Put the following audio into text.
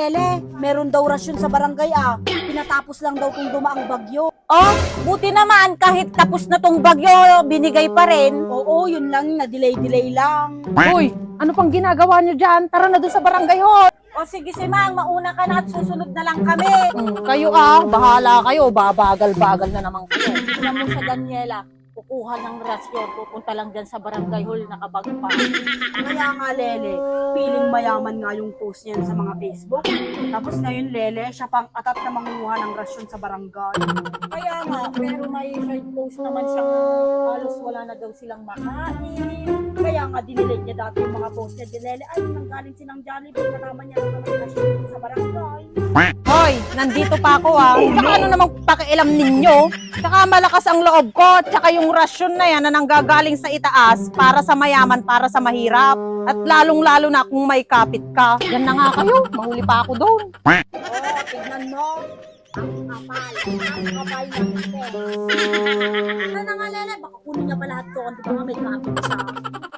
Ele, meron daw rasyon sa barangay Pinatapos lang daw kung dumaang bagyo. Oh, buti naman kahit tapos na tong bagyo, binigay pa rin. Oo, yun lang, na-delay lang. Uy, ano pang ginagawa nyo dyan? Tara na doon sa barangay hall. O sige si Mang, mauna ka na at susunod na lang kami. Kayo bahala kayo, babagal-bagal na naman kayo. Alam mo sa Daniela, kukuha ng rasyon, pupunta lang dyan sa barangay hall, nakabag pa. Kaya nga, Lele, piling mayaman nga yung post niyan sa mga Facebook. Tapos ngayon, Lele, siya pang atat na manguha ng rasyon sa barangay. Kaya nga, pero may side post naman siyang halos wala na daw silang makain. Kaya nga, dinilate niya dati yung mga post niya. Lele, ay, nanggaling silang Jollibee, kasama niya ng mga rasyon sa barangay. Hoy, nandito pa ako Tsaka ano namang pakialam ninyo? Tsaka malakas ang loob ko, tsaka yung rasyon na yan na nanggagaling sa itaas para sa mayaman, para sa mahirap. At lalong-lalo na kung may kapit ka. Yan na nga kayo, mahuli pa ako doon. Oo, tignan mo. Ang kapal ng ito. Ano na nga, Lele, baka kunin niya pa lahat to, di ba nga may kapit siya.